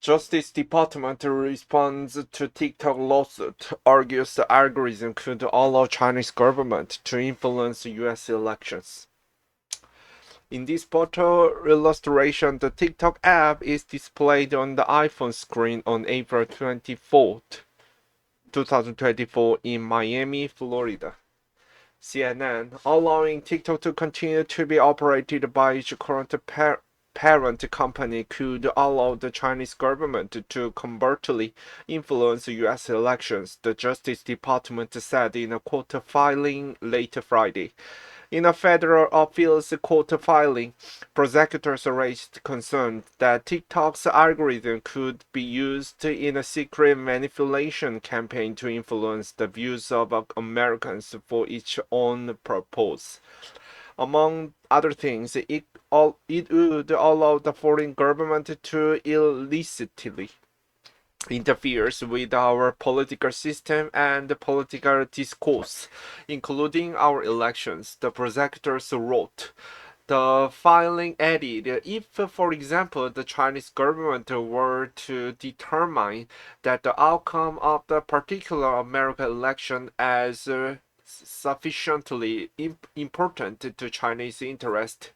Justice Department responds to TikTok lawsuit, argues the algorithm could allow Chinese government to influence US elections. In this photo illustration, the TikTok app is displayed on the iPhone screen on April 24th, 2024 in Miami, Florida. CNN, allowing TikTok to continue to be operated by its current parent company, could allow the Chinese government to covertly influence U.S. elections, the Justice Department said in a court filing late Friday. In a federal appeals court filing, prosecutors raised concern that TikTok's algorithm could be used in a secret manipulation campaign to influence the views of Americans for its own purpose. Among other things, it would allow the foreign government to illicitly interferes with our political system and political discourse, including our elections, the prosecutors wrote. The filing added, if, for example, the Chinese government were to determine that the outcome of the particular American election as sufficiently important to Chinese interest,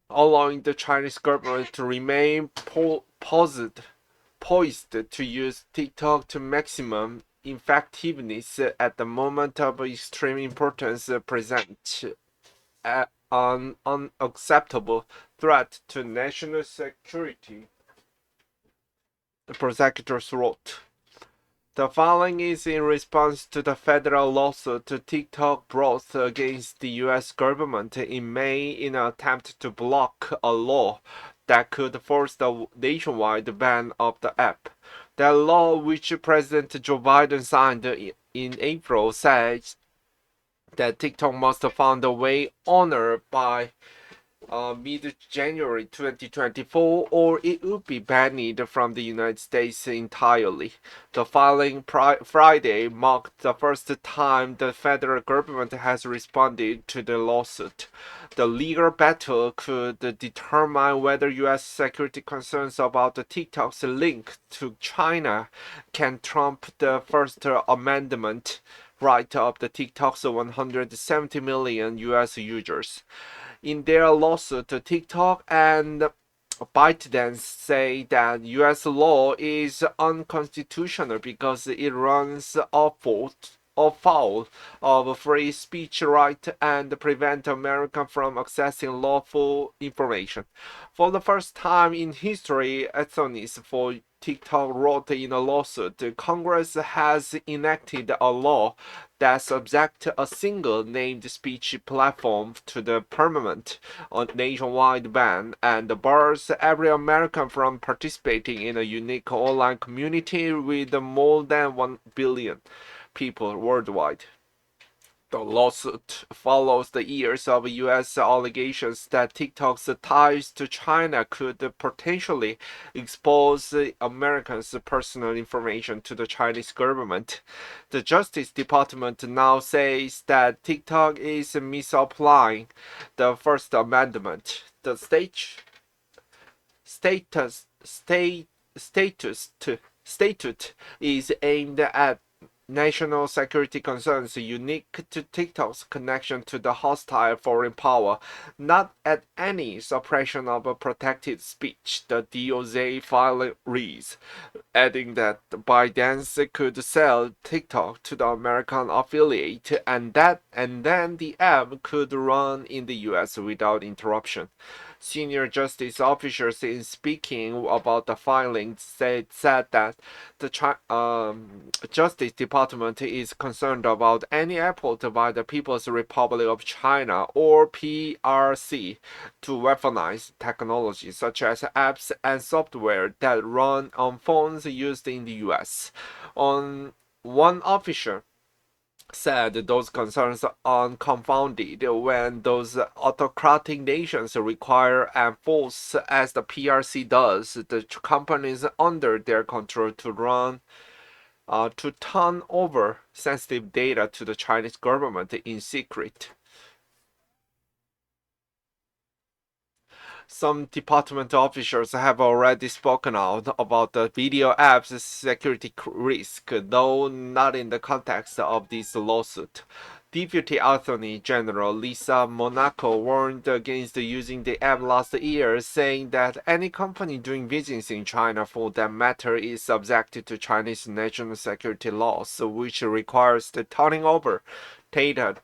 allowing the Chinese government to remain poised to use TikTok to maximum effectiveness at the moment of extreme importance present an unacceptable threat to national security, the prosecutors wrote. The filing is in response to the federal lawsuit TikTok brought against the U.S. government in May in an attempt to block a law that could force the nationwide ban of the app. That law, which President Joe Biden signed in April, says that TikTok must find a way honored by mid-January 2024, or it would be banned from the United States entirely. The filing Friday marked the first time the federal government has responded to the lawsuit. The legal battle could determine whether U.S. security concerns about the TikTok's link to China can trump the First Amendment right of the TikTok's 170 million U.S. users. In their lawsuit, TikTok and ByteDance say that U.S. law is unconstitutional because it runs afoul of free speech right and prevent Americans from accessing lawful information. For the first time in history, attorneys for TikTok wrote in a lawsuit, Congress has enacted a law that subjects a single named speech platform to the permanent nationwide ban and bars every American from participating in a unique online community with more than 1 billion people worldwide. The lawsuit follows the years of U.S. allegations that TikTok's ties to China could potentially expose Americans' personal information to the Chinese government. The Justice Department now says that TikTok is misapplying the First Amendment. The statute is aimed at national security concerns unique to TikTok's connection to the hostile foreign power, not at any suppression of protected speech, the DOJ filing reads, adding that ByteDance could sell TikTok to the American affiliate and then the app could run in the US without interruption. Senior justice officials in speaking about the filing said that the Justice Department is concerned about any effort by the People's Republic of China or PRC to weaponize technology such as apps and software that run on phones used in the US. One official said those concerns are confounded when those autocratic nations require and force, as the PRC does, the companies under their control to turn over sensitive data to the Chinese government in secret. Some department officials have already spoken out about the video app's security risk, though not in the context of this lawsuit. Deputy Attorney General Lisa Monaco warned against using the app last year, saying that any company doing business in China for that matter is subjected to Chinese national security laws, which requires the turning over data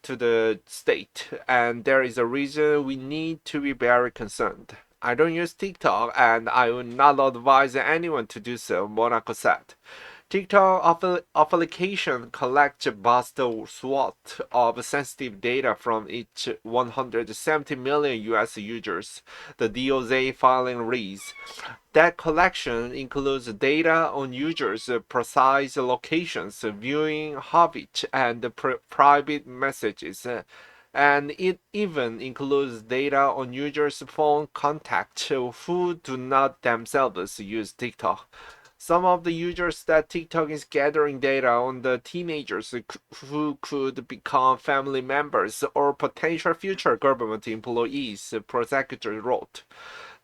to the state, and there is a reason we need to be very concerned. I don't use TikTok, and I would not advise anyone to do so, Monaco said. TikTok application collects a vast swath of sensitive data from each 170 million US users, the DOJ filing reads. That collection includes data on users' precise locations, viewing habits, and private messages. And it even includes data on users' phone contacts who do not themselves use TikTok. Some of the users that TikTok is gathering data on the teenagers who could become family members or potential future government employees, prosecutor wrote.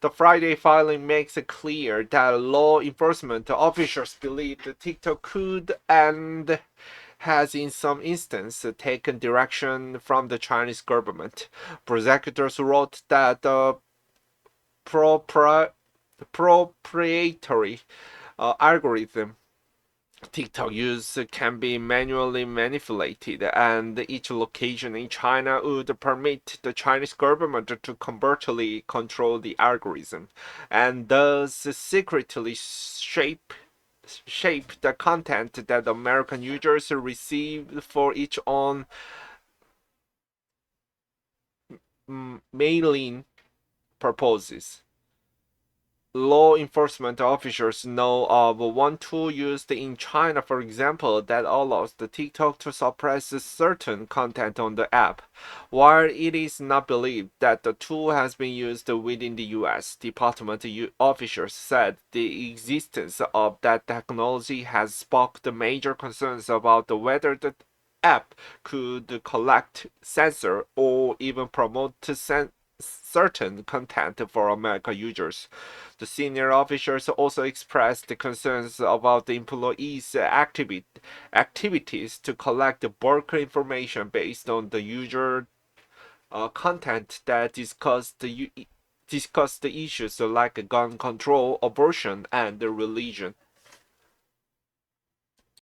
The Friday filing makes it clear that law enforcement officers believe that TikTok could and has in some instances taken direction from the Chinese government. Prosecutors wrote that the proprietary algorithm TikTok use can be manually manipulated, and each location in China would permit the Chinese government to covertly control the algorithm, and thus secretly shape the content that American users receive for each own mailing purposes. Law enforcement officers know of one tool used in China, for example, that allows the TikTok to suppress certain content on the app. While it is not believed that the tool has been used within the US, department officials said the existence of that technology has sparked major concerns about whether the app could collect, censor, or even promote certain content for American users. The senior officials also expressed concerns about the employees' activities to collect bulk information based on the user content that discuss the issues like gun control, abortion, and religion.